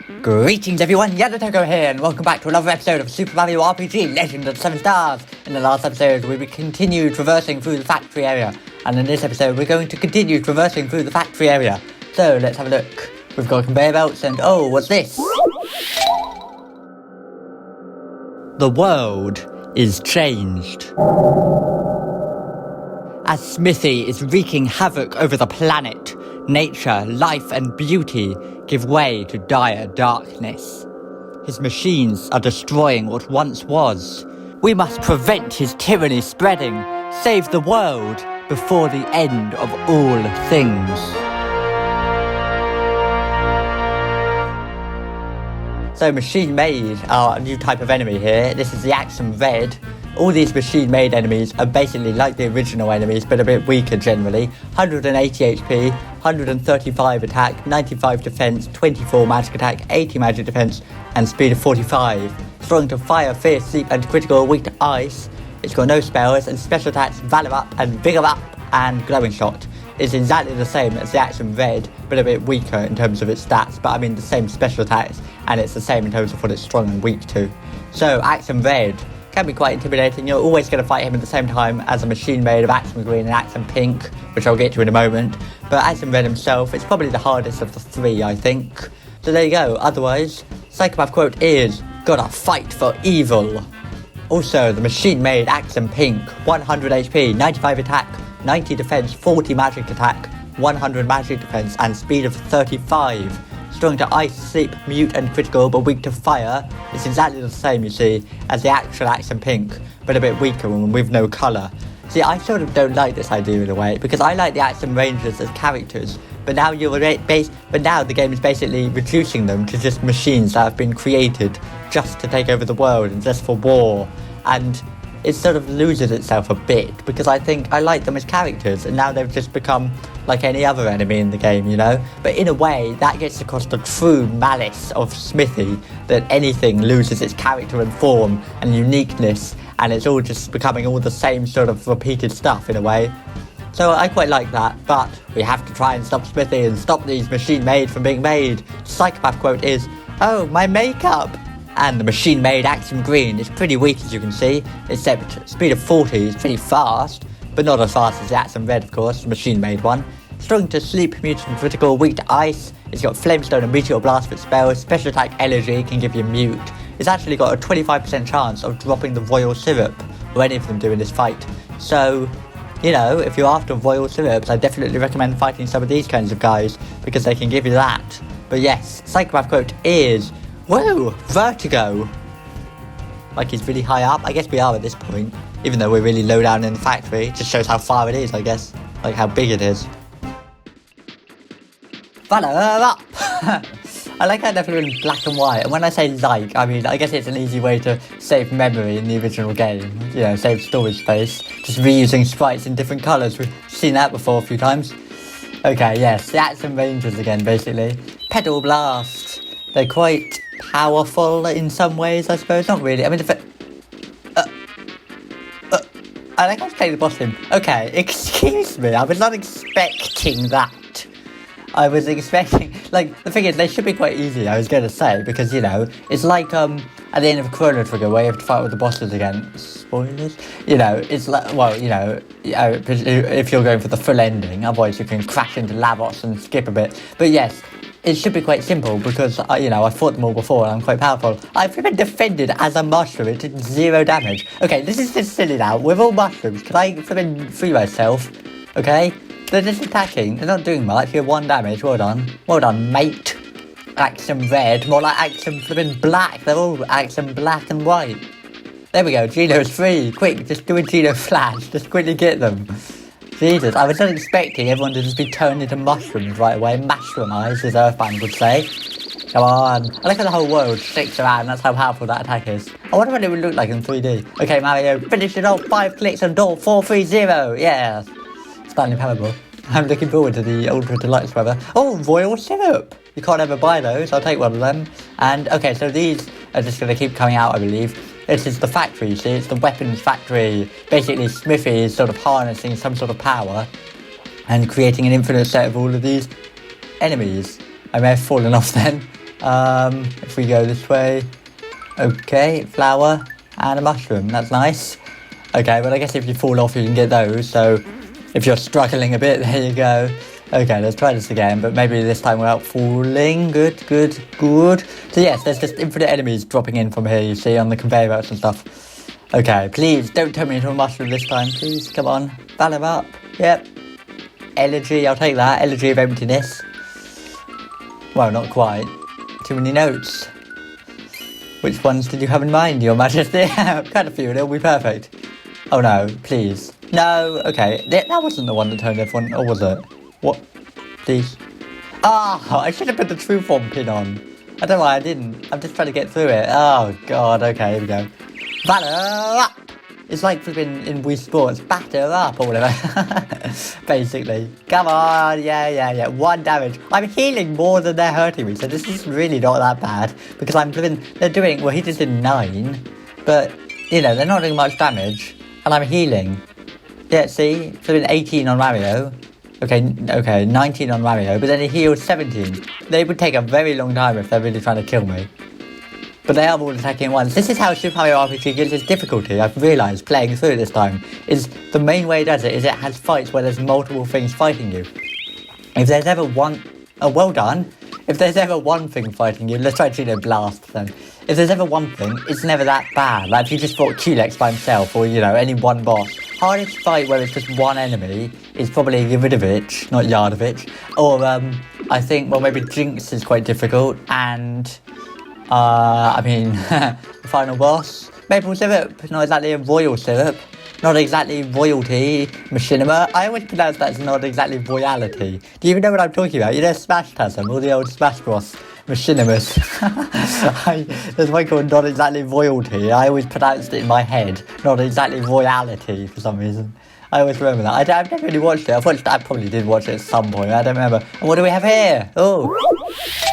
Greetings everyone, Yadotoko here, and welcome back to another episode of Super Mario RPG Legend of the 7 Stars. In the last episode, we continued traversing through the factory area, and in this episode, we're going to continue traversing through the factory area. So, let's have a look. We've got conveyor belts, and oh, what's this? The world is changed. As Smithy is wreaking havoc over the planet, nature, life and beauty give way to dire darkness. His machines are destroying what once was. We must prevent his tyranny spreading, save the world before the end of all things. So machine-made are a new type of enemy here. This is the Axum Red. All these machine-made enemies are basically like the original enemies, but a bit weaker generally. 180 HP, 135 attack, 95 defense, 24 magic attack, 80 magic defense, and speed of 45. Strong to fire, fierce, sleep, and critical, weak to ice. It's got no spells, and special attacks Valor Up and Vigor Up and Glowing Shot. It's exactly the same as the Axum Red, but a bit weaker in terms of its stats, but I mean the same special attacks, and it's the same in terms of what it's strong and weak to. So, Axum Red can be quite intimidating. You're always going to fight him at the same time as a machine made of Axum Green and Axum Pink, which I'll get to in a moment. But Axum Red himself, it's probably the hardest of the three, I think. So there you go. Otherwise, Psychopath quote is, "Gotta fight for evil." Also, the machine made Axum Pink, 100 HP, 95 attack, 90 defense, 40 magic attack, 100 magic defense, and speed of 35. Strong to ice, sleep, mute and critical, but weak to fire. It's exactly the same, you see, as the actual Axum Pink, but a bit weaker and with no colour. See, I sort of don't like this idea in a way, because I like the Axum Rangers as characters, but now the game is basically reducing them to just machines that have been created just to take over the world and just for war, and it sort of loses itself a bit, because I think I like them as characters, and now they've just become like any other enemy in the game, you know? But in a way, that gets across the true malice of Smithy, that anything loses its character and form and uniqueness, and it's all just becoming all the same sort of repeated stuff in a way. So I quite like that, but we have to try and stop Smithy and stop these machine-made from being made. The Psychopath quote is, "Oh, my makeup!" And the machine-made Axum Green is pretty weak, as you can see, except speed of 40 is pretty fast, but not as fast as the Axum Red, of course, the machine-made one. Strong to sleep, mute and critical, weak to ice. It's got Flamestone and Meteor Blast for its spells. Special attack Energy can give you mute. It's actually got a 25% chance of dropping the Royal Syrup, or any of them do in this fight. So, you know, if you're after Royal Syrups, I definitely recommend fighting some of these kinds of guys, because they can give you that. But yes, Psychopath quote is, "Whoa, vertigo!" Like he's really high up. I guess we are at this point, even though we're really low down in the factory. It just shows how far it is, I guess. Like how big it is. Valor Up! I like how they've been black and white, and when I say like, I mean, I guess it's an easy way to save memory in the original game. You know, save storage space. Just reusing sprites in different colours. We've seen that before a few times. Okay, yes, the Axum Rangers again, basically. Pedal Blast. They're quite powerful in some ways, I suppose. Not really. I mean, I like I was playing the boss thing. Okay, excuse me. I was not expecting that. I was expecting, like, the thing is, they should be quite easy, I was going to say, because, you know, it's like, at the end of a Chrono Trigger where you have to fight with the bosses again. Spoilers? You know, it's like, well, you know, if you're going for the full ending, otherwise you can crash into Lavos and skip a bit. But yes, it should be quite simple, because, you know, I fought them all before and I'm quite powerful. I've been defended as a mushroom, it did 0 damage. Okay, this is just silly now, we're all mushrooms, can I free myself? Okay? They're just attacking, they're not doing much, you're 1 damage, well done. Well done, mate. Axum Red, more like Axum flipping Black, they're all Axum Black and White. There we go, Geno's free, quick, just do a Geno Flash, just quickly get them. Jesus, I was not expecting everyone to just be turned into mushrooms right away, mushroom eyes, as Earthbound would say. Come on, I like how the whole world shakes around, that's how powerful that attack is. I wonder what it would look like in 3D. Okay, Mario, finish it off, 5 clicks on door 430, yeah. Stanley Parable. I'm looking forward to the Ultra Deluxe weather. Oh, Royal Syrup! You can't ever buy those, I'll take one of them. And, okay, so these are just going to keep coming out, I believe. This is the factory, you see, it's the weapons factory. Basically, Smithy is sort of harnessing some sort of power and creating an infinite set of all of these enemies. I may have fallen off then. If we go this way. Okay, flower and a mushroom. That's nice. Okay, but I guess if you fall off, you can get those. So if you're struggling a bit, there you go. Okay, let's try this again, but maybe this time without falling. Good. So yes, there's just infinite enemies dropping in from here, you see, on the conveyor belts and stuff. Okay, please, don't turn me into a mushroom this time, please. Come on, valve up. Yep. Elegy, I'll take that. Elegy of emptiness. Well, not quite. Too many notes. Which ones did you have in mind, Your Majesty? Kind of few, it'll be perfect. Oh no, please. No, okay. That wasn't the one that turned everyone, or was it? What? Please. Ah, I should have put the true form pin on. I don't know why I didn't. I'm just trying to get through it. Oh god, okay, here we go. Batter up! It's like flipping in Wii Sports, batter up or whatever. Basically. Come on, yeah. 1 damage. I'm healing more than they're hurting me, so this is really not that bad. Because I'm flipping, they're doing, well he just did 9. But, you know, they're not doing much damage. And I'm healing. Yeah, see? Flipping 18 on Mario. Okay, 19 on Mario, but then he heals 17. They would take a very long time if they're really trying to kill me. But they are all attacking at once. This is how Super Mario RPG gets its difficulty, I've realised, playing through this time. Is the main way it does it is it has fights where there's multiple things fighting you. If there's ever one... Oh, well done. If there's ever one thing fighting you, let's try Geno Blast then. If there's ever one thing, it's never that bad. Like if you just fought Culex by himself, or, you know, any one boss. Hardest fight where it's just one enemy is probably Yardovich, not Yardovich. Or, I think, well, maybe Jinx is quite difficult, and... I mean, the final boss, maple syrup, not exactly a royal syrup, not exactly royalty, machinima. I always pronounce that as not exactly royalty. Do you even know what I'm talking about? You know Smash has them, all the old Smash Bros. Machinimas. There's one called not exactly royalty. I always pronounced it in my head, not exactly royalty for some reason. I always remember that. I've never really watched it. I probably did watch it at some point. I don't remember. And what do we have here? Oh,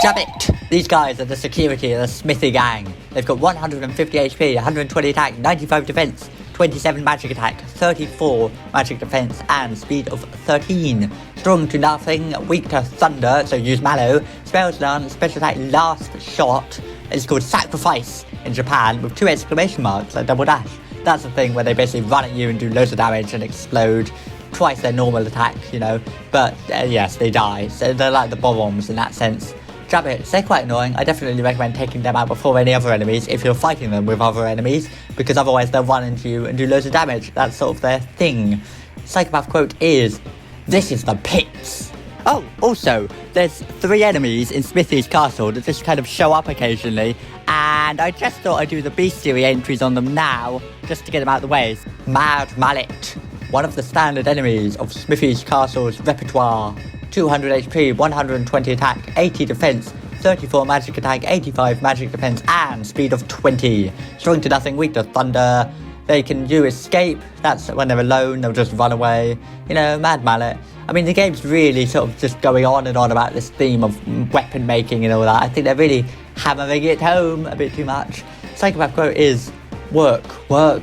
jab it! These guys are the security of the Smithy gang. They've got 150 HP, 120 attack, 95 defense, 27 magic attack, 34 magic defense, and speed of 13. Strong to nothing, weak to thunder, so use Mallow. Spells done, special attack last shot. It's called Sacrifice in Japan with 2 exclamation marks, like double dash. That's the thing where they basically run at you and do loads of damage and explode twice their normal attack, you know. But yes, they die. So they're like the bombs in that sense. Jabbits, they're quite annoying. I definitely recommend taking them out before any other enemies if you're fighting them with other enemies, because otherwise they'll run into you and do loads of damage. That's sort of their thing. Psychopath quote is, "This is the pits." Oh, also, there's 3 enemies in Smithy's castle that just kind of show up occasionally, and I just thought I'd do the bestiary entries on them now, just to get them out of the way. Mad Mallet, one of the standard enemies of Smithy's castle's repertoire. 200 HP, 120 attack, 80 defense, 34 magic attack, 85 magic defense, and speed of 20. Strong to nothing, weak to thunder. They can do escape. That's when they're alone, they'll just run away. You know, Mad Mallet. I mean, the game's really sort of just going on and on about this theme of weapon making and all that. I think they're really hammering it home a bit too much. Psychopath quote is, work. Well,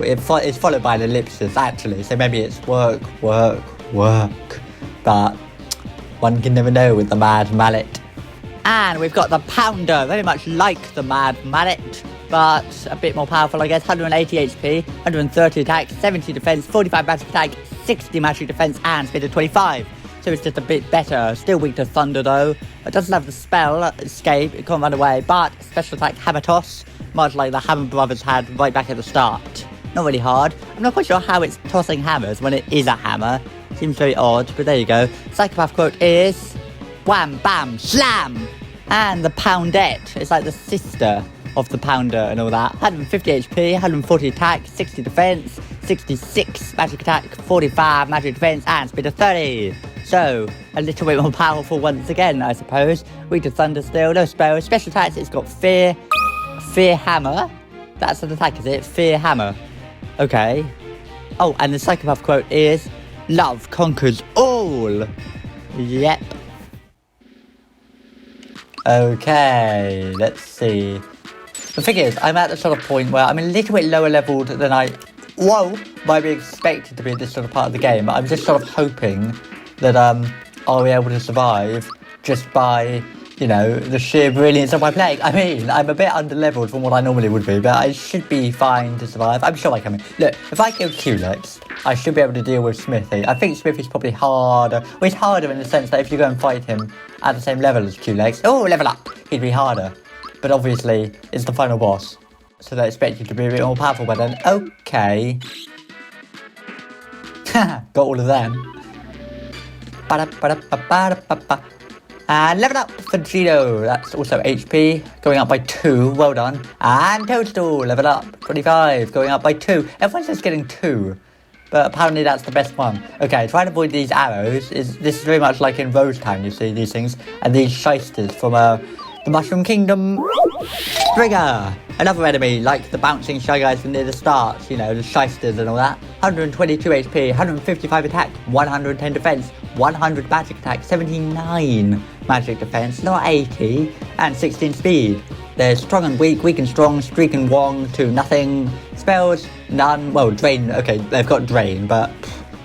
it's followed by an ellipsis, actually. So maybe it's work. But one can never know with the Mad Mallet. And we've got the Pounder, very much like the Mad Mallet, but a bit more powerful, I guess. 180 HP, 130 attack, 70 defense, 45 magic attack, 60 magic defense, and speed of 25. So it's just a bit better. Still weak to thunder, though. It doesn't have the spell, escape, it can't run away, but special attack Hammer Toss, much like the Hammer Brothers had right back at the start. Not really hard. I'm not quite sure how it's tossing hammers when it is a hammer. Seems very odd, but there you go. Psychopath quote is, wham, bam, slam! And the Poundette is like the sister of the Pounder and all that. 150 HP, 140 attack, 60 defense, 66 magic attack, 45 magic defense, and speed of 30. So, a little bit more powerful once again, I suppose. Weak to thunder still, no spell. Special attacks, it's got Fear Hammer. That's an attack, is it? Fear Hammer. Okay. Oh, and the Psychopath quote is, love conquers all. Yep. Okay, let's see. The thing is, I'm at the sort of point where I'm a little bit lower leveled than I might be expected to be at this sort of part of the game. I'm just sort of hoping that I'll be able to survive just by, you know, the sheer brilliance of my playing. I mean, I'm a bit under-leveled from what I normally would be, but I should be fine to survive. I'm sure I can. Look, if I kill Culex, I should be able to deal with Smithy. I think Smithy's probably harder. Well, he's harder in the sense that if you go and fight him at the same level as Culex, oh, level up, he'd be harder. But obviously, it's the final boss, so they expect you to be a bit more powerful by then. Okay. Got all of them. And level up for Gino, that's also HP, going up by 2, well done. And Toadstool, level up, 25, going up by 2. Everyone's just getting 2, but apparently that's the best one. Okay, try and avoid these arrows. This is very much like in Rose Town, you see these things. And these shysters from the Mushroom Kingdom. Trigger! Another enemy, like the bouncing Shy Guys from near the start, you know, the shysters and all that. 122 HP, 155 attack, 110 defense, 100 magic attack, 79 magic defense, not 80, and 16 speed. They're strong and weak, weak and strong, streak and wong to nothing. Spells, none. Well, drain, okay, they've got drain, but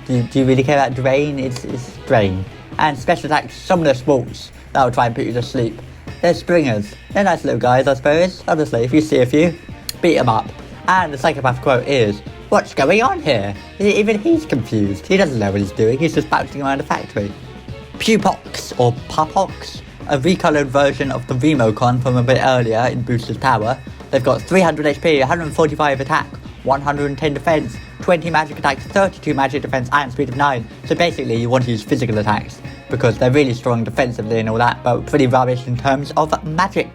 do you really care about drain? It's drain. And special attack, summoners waltz. That'll try and put you to sleep. They're springers. They're nice little guys, I suppose. Honestly, if you see a few, beat them up. And the psychopath quote is, "What's going on here?" Even he's confused. He doesn't know what he's doing. He's just bouncing around a factory. Pupox, or Pupox, a recolored version of the Remocon from a bit earlier in Booster's Tower. They've got 300 HP, 145 attack, 110 defense, 20 magic attacks, 32 magic defense, and speed of 9. So basically, you want to use physical attacks, because they're really strong defensively and all that, but pretty rubbish in terms of magic.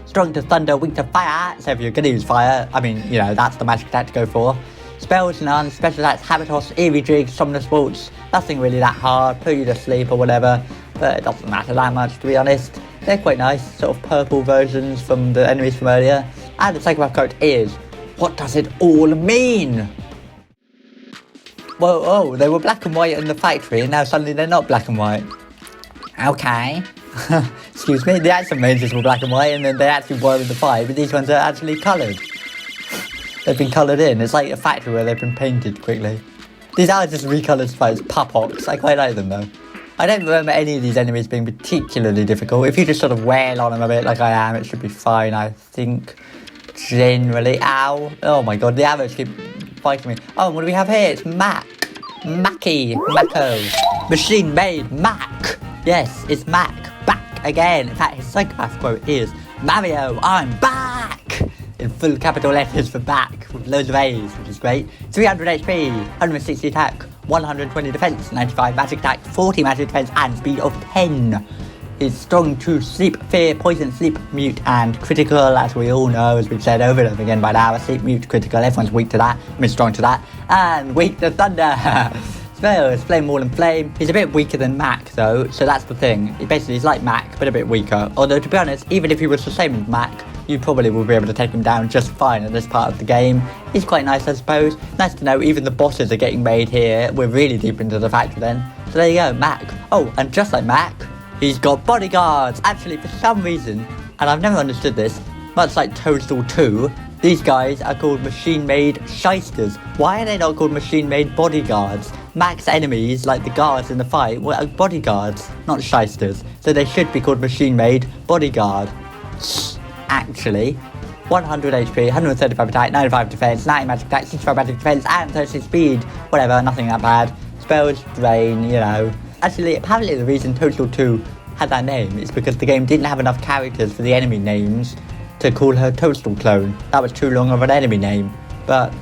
Strong to thunder, weak to fire, so if you're going to use fire, I mean, you know, that's the magic attack to go for. Spells, none, special attacks, Habitos, Eerie Jig, Somnus Waltz, nothing really that hard, put you to sleep or whatever, but it doesn't matter that much, to be honest. They're quite nice, sort of purple versions from the enemies from earlier. And the psychopath quote is, "What does it all mean?" Whoa, oh, they were black and white in the factory, and now suddenly they're not black and white. Okay. Excuse me, the Action Rangers were black and white, and then they actually were in the fight, but these ones are actually coloured. They've been coloured in. It's like a factory where they've been painted quickly. These are just recoloured sprites, Pupox. I quite like them, though. I don't remember any of these enemies being particularly difficult. If you just sort of wail on them a bit like I am, it should be fine, I think. Generally. Ow. Oh my god, the arrows keep fighting me. Oh, what do we have here? It's Mac. Mako. Machine made Mac. Yes, it's Mac. Back again. In fact, his psychopath quote is, "Mario, I'm back!" In full capital letters for back, with loads of A's, which is great. 300 HP, 160 attack, 120 defense, 95 magic attack, 40 magic defense, and speed of 10. Is strong to sleep, fear, poison, sleep, mute, and critical, as we all know, as we've said over and over again by now. Sleep, mute, critical, everyone's weak to that. I mean, strong to that. And weak to thunder. Spells, flame, wall, and flame. He's a bit weaker than Mac, though, so that's the thing. Basically, he's like Mac, but a bit weaker. Although, to be honest, even if he was the same as Mac, you probably will be able to take him down just fine in this part of the game. He's quite nice, I suppose. Nice to know even the bosses are getting made here. We're really deep into the factory then. So there you go, Mac. Oh, and just like Mac, he's got bodyguards. Actually, for some reason, and I've never understood this, much like Toadstool 2, these guys are called machine-made shysters. Why are they not called machine-made bodyguards? Mac's enemies, like the guards in the fight, were bodyguards, not shysters. So they should be called machine-made bodyguard. Actually, 100 HP, 135 attack, 95 defense, 90 magic attack, 65 magic defense, and 36 speed. Whatever, nothing that bad. Spells, drain, you know. Actually, apparently the reason Toadstool 2 had that name is because the game didn't have enough characters for the enemy names to call her Toadstool clone. That was too long of an enemy name, but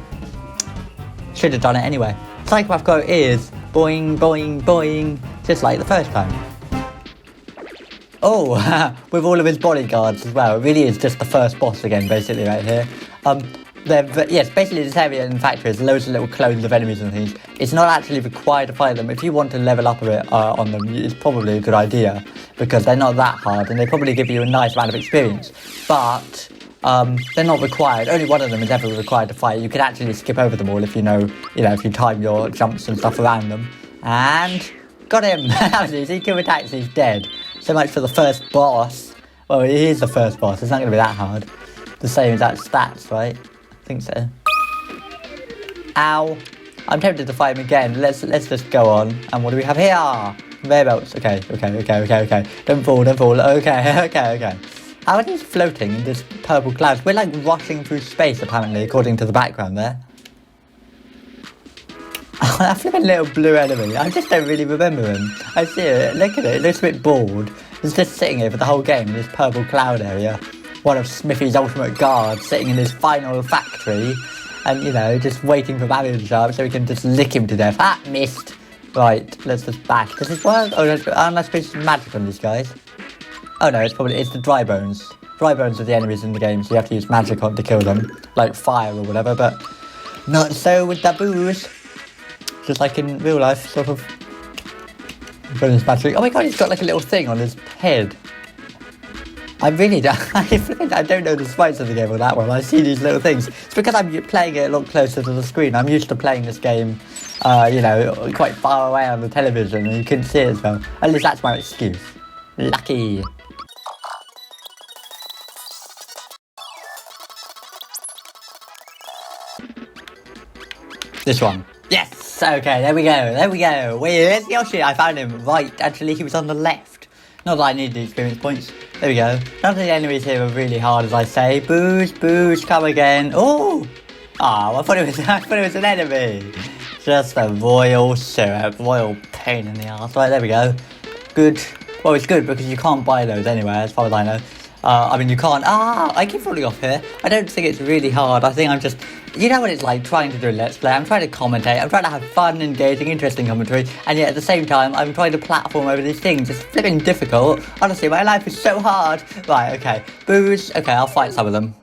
should have done it anyway. Psychopath quote is, boing, boing, boing, just like the first time. Oh, with all of his bodyguards as well. It really is just the first boss again, basically, right here. Yes, basically this area in the factory has loads of little clones of enemies and things. It's not actually required to fight them. If you want to level up a bit on them, it's probably a good idea, because they're not that hard and they probably give you a nice amount of experience. But they're not required. Only one of them is ever required to fight. You can actually skip over them all if you know, if you time your jumps and stuff around them. And got him. That was easy. Kill attacks, he's dead. So much for the first boss. Well, it is the first boss. It's not going to be that hard. The same exact stats, right? I think so. Ow. I'm tempted to fight him again. Let's just go on. And what do we have here? conveyor belts. Okay. Don't fall. Okay. How are these floating in this purple clouds? We're like rushing through space, apparently, according to the background there. That flipping little blue enemy. I just don't really remember him. I see it. Look at it. It looks a bit bored. He's just sitting here for the whole game in this purple cloud area. One of Smithy's ultimate guards sitting in his final factory. And, you know, just waiting for Barry to show up so we can just lick him to death. Ah, missed. Right, let's just bash. Does this work? Oh, unless we use magic on these guys. Oh no, it's the dry bones. Dry bones are the enemies in the game, so you have to use magic on to kill them. Like fire or whatever, but not so with the booze. Just like in real life, sort of. Bonus magic. Oh my god, he's got like a little thing on his head. I really don't. I don't know the sprites of the game on that one. I see these little things. It's because I'm playing it a lot closer to the screen. I'm used to playing this game, you know, quite far away on the television, and you couldn't see it as well. At least that's my excuse. Lucky. This one. Yes! Okay, there we go. Where's Yoshi? I found him. Right, actually, he was on the left. Not that I need the experience points. There we go. None of the enemies here are really hard, as I say. Booze, come again. Oh! I thought it was an enemy. Just a royal syrup. Royal pain in the ass. Right, there we go. Good. Well, it's good because you can't buy those anywhere, as far as I know. I mean, you can't. I keep falling off here. I don't think it's really hard. I think I'm just... You know what it's like trying to do a Let's Play. I'm trying to commentate. I'm trying to have fun, engaging, interesting commentary. And yet at the same time, I'm trying to platform over these things. It's flipping difficult. Honestly, my life is so hard. Right, okay. Booze. Okay, I'll fight some of them.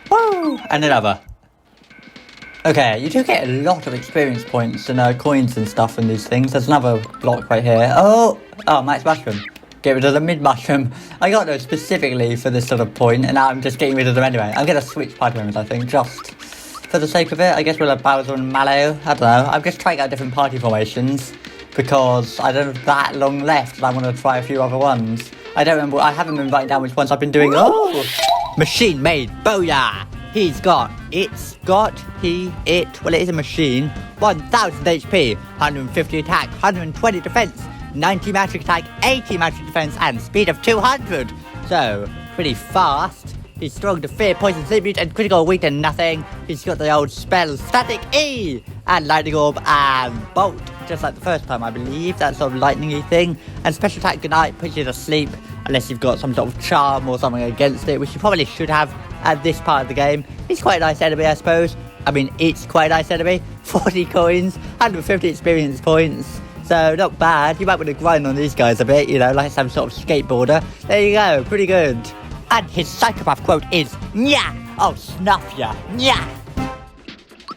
Woo! And another. Okay, you do get a lot of experience points and coins and stuff in these things. There's another block right here. Oh, Max Mushroom. Get rid of the mid-mushroom. I got those specifically for this sort of point, and now I'm just getting rid of them anyway. I'm going to switch party members, I think, just for the sake of it. I guess we'll have Bowser and Mallow. I don't know. I'm just trying out different party formations because I don't have that long left, and I want to try a few other ones. I don't remember. I haven't been writing down which ones I've been doing. Oh! Machine made. Booyah! Well, it is a machine. 1000 HP, 150 attack, 120 defense. 90 magic attack, 80 magic defense, and speed of 200. So, pretty fast. He's strong to fear, poison, tribute, and critical, weak to nothing. He's got the old spell, Static E, and Lightning Orb, and Bolt. Just like the first time, I believe. That sort of lightning-y thing. And special attack, good night, puts you to sleep. Unless you've got some sort of charm or something against it, which you probably should have at this part of the game. He's quite a nice enemy, I suppose. I mean, it's quite a nice enemy. 40 coins, 150 experience points. So, not bad. You might want to grind on these guys a bit, you know, like some sort of skateboarder. There you go, pretty good. And his psychopath quote is, "Nyah! I'll snuff ya! Nyah!"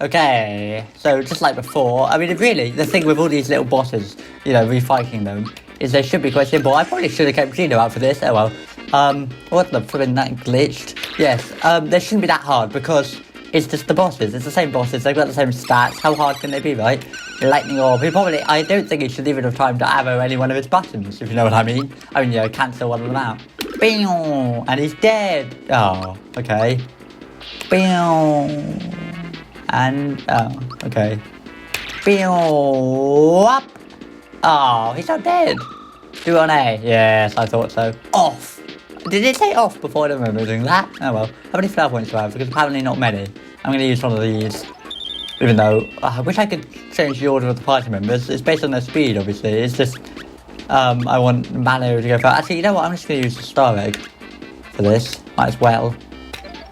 Okay, so just like before, I mean, really, the thing with all these little bosses, you know, refighting them, is they should be quite simple. I probably should have kept Gino out for this, oh well. What the flippin' that glitched? Yes, they shouldn't be that hard because it's just the bosses. It's the same bosses, they've got the same stats. How hard can they be, right? Lightning Orb, I don't think he should even have time to arrow any one of his buttons, if you know what I mean. I mean, you know, cancel one of them out. Bing! And he's dead! Oh, okay. Bing! And, okay. Bing! Up! Oh, he's not dead! Do on A. Yes, I thought so. Off! Did it say off before? I don't remember doing that. Oh well. How many flower points do I have? Because apparently not many. I'm going to use one of these. Even though, I wish I could change the order of the party members. It's based on their speed, obviously. It's just, I want Mallow to go first. Actually, you know what? I'm just going to use the star egg for this. Might as well.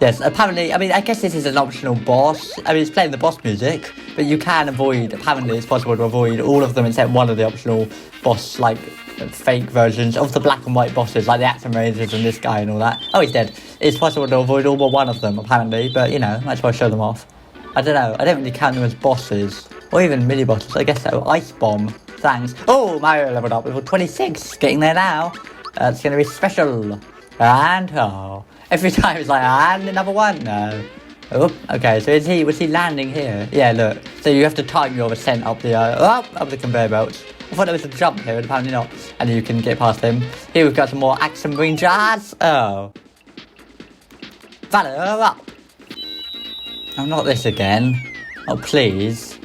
Yes, apparently, I mean, I guess this is an optional boss. I mean, it's playing the boss music, but you can avoid, apparently it's possible to avoid all of them except one of the optional boss, like, fake versions of the black and white bosses, like the Atom Rangers and this guy and all that. Oh, he's dead. It's possible to avoid all but one of them, apparently, but, you know, might as well show them off. I don't know, I don't really count them as bosses, or even mini-bosses, I guess so. Ice Bomb, thanks. Oh, Mario leveled up, level 26, getting there now. That's going to be special. And, oh, every time it's like, and another one, no. Oh, okay, so was he landing here? Yeah, look, so you have to time your ascent up the conveyor belts. I thought there was a jump here, but apparently not. And you can get past him. Here we've got some more Action Rangers. Oh. Valor up. Oh, not this again. Oh, please.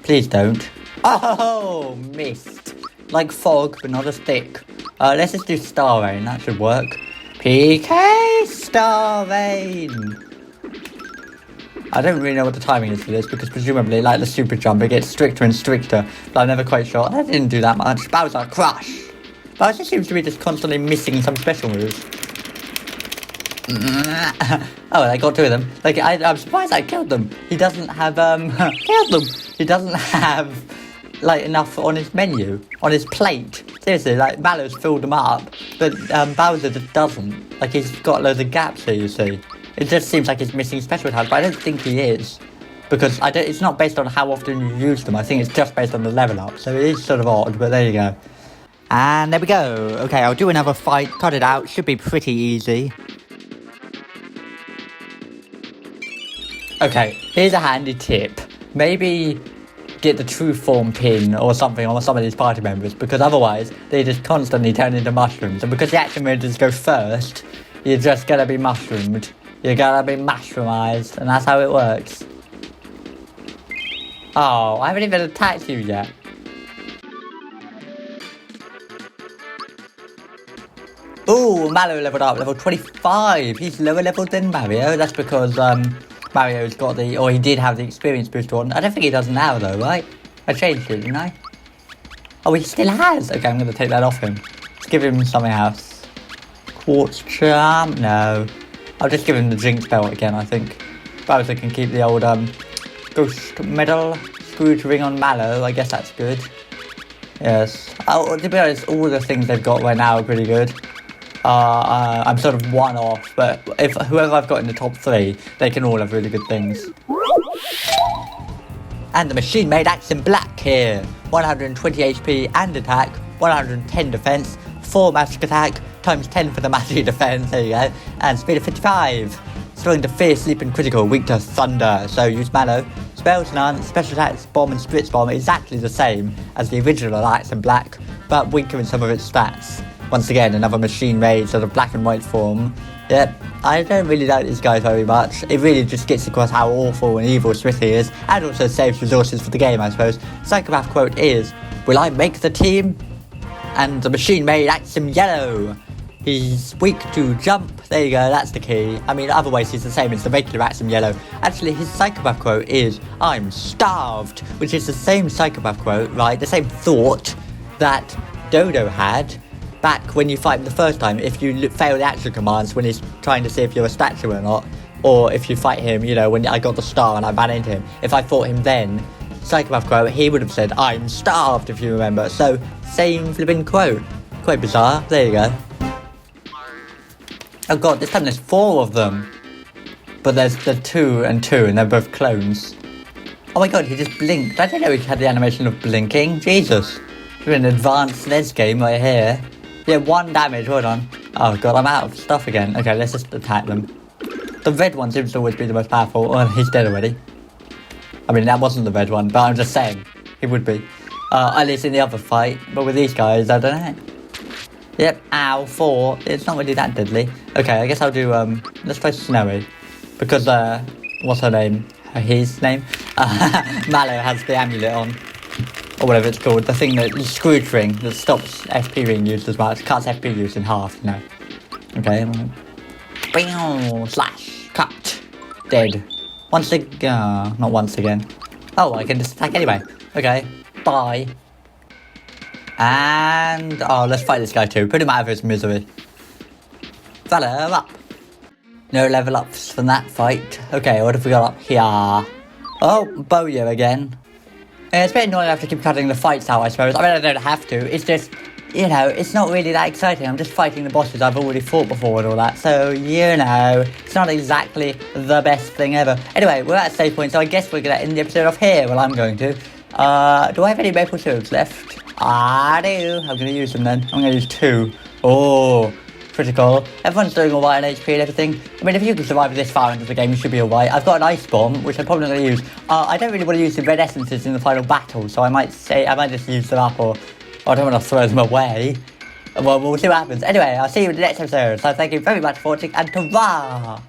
Please don't. Oh, missed. like fog, but not as thick. Let's just do Star Rain, that should work. PK Star Rain! I don't really know what the timing is for this, because presumably, like the super jump, it gets stricter and stricter, but I'm never quite sure. I didn't do that much. Bowser, crush! Bowser seems to be just constantly missing some special moves. Oh, I got two of them. Like, I'm surprised I killed them. He doesn't have, killed them! He doesn't have, like, enough on his menu, on his plate. Seriously, like, Mallow's filled them up, but, Bowser just doesn't. Like, he's got loads of gaps here, you see. It just seems like he's missing special talents, but I don't think he is. Because it's not based on how often you use them, I think it's just based on the level up. So it is sort of odd, but there you go. And there we go. Okay, I'll do another fight, cut it out, should be pretty easy. Okay, here's a handy tip. Maybe get the true form pin or something on some of these party members, because otherwise they just constantly turn into mushrooms. And because the action raiders go first, you're just gonna be mushroomed. You're gonna be mushroomized, and that's how it works. Oh, I haven't even attacked you yet. Ooh, Mallow leveled up, level 25. He's lower level than Mario. That's because, Mario's got he did have the experience boost on. I don't think he does now though, right? I changed it, didn't I? Oh, he still has. Okay, I'm going to take that off him. Let's give him something else. Quartz charm? No. I'll just give him the Jinx belt again, I think. Bowser can keep the old, Ghost Medal. Scrooge ring on Mallow. I guess that's good. Yes. Oh, to be honest, all the things they've got right now are pretty good. I'm sort of one off, but if whoever I've got in the top 3, they can all have really good things. And the machine-made axe in black here. 120 HP and attack, 110 defense, 4 magic attack, times 10 for the magic defense, there you go, and speed of 55. Strong to fierce, sleep and critical, weak to thunder, so use Mallow. Spells none, special attacks, bomb and spritz bomb is exactly the same as the original axe in black, but weaker in some of its stats. Once again, another machine-made sort of black and white form. Yep, I don't really like this guy very much. It really just gets across how awful and evil Smithy is, and also saves resources for the game, I suppose. Psychopath quote is, "Will I make the team?" And the machine-made axe in yellow. He's weak to jump. There you go, that's the key. I mean, otherwise he's the same as the regular axe in yellow. Actually, his psychopath quote is, "I'm starved," which is the same psychopath quote, right? The same thought that Dodo had back when you fight him the first time, if you fail the action commands when he's trying to see if you're a statue or not, or if you fight him, you know, when I got the star and I ran into him, if I fought him then, psychopath quote, he would have said, "I'm starved," if you remember. So, same flipping quote. Quite bizarre. There you go. Oh god, this time there's 4 of them. But there's the 2 and 2, and they're both clones. Oh my god, he just blinked. I didn't know he had the animation of blinking. Jesus. We're in an advanced NES game right here. Yeah, 1 damage, hold on. Oh god, I'm out of stuff again. Okay, let's just attack them. The red one seems to always be the most powerful. Oh, he's dead already. I mean, that wasn't the red one, but I'm just saying. He would be. At least in the other fight. But with these guys, I don't know. Yep, ow, 4. It's not really that deadly. Okay, I guess I'll do, let's try Snowy. Because, what's her name? His name? Mallow has the amulet on. Or whatever it's called, the thing that, the Scrooge ring that stops FP being used as much, cuts FP use in half, you know. Okay, bing, slash, cut, dead. Once again, not once again. Oh, I can just attack anyway. Okay, bye. And, oh, let's fight this guy too, put him out of his misery. Fella up. No level ups from that fight. Okay, what have we got up here? Oh, Bowyer again. Yeah, it's a bit annoying I have to keep cutting the fights out, I suppose. I mean, I don't have to. It's just, you know, it's not really that exciting. I'm just fighting the bosses I've already fought before and all that. So, you know, it's not exactly the best thing ever. Anyway, we're at a save point, so I guess we're going to end the episode off here. Well, I'm going to. Do I have any maple syrups left? I do. I'm going to use them then. I'm going to use 2. Oh, critical. Everyone's doing alright on HP and everything. I mean, if you can survive this far into the game, you should be alright. I've got an ice bomb, which I'm probably not going to use. I don't really want to use the red essences in the final battle, so I might just use them up, or I don't want to throw them away. Well, we'll see what happens. Anyway, I'll see you in the next episode. So thank you very much for watching, and ta-ra!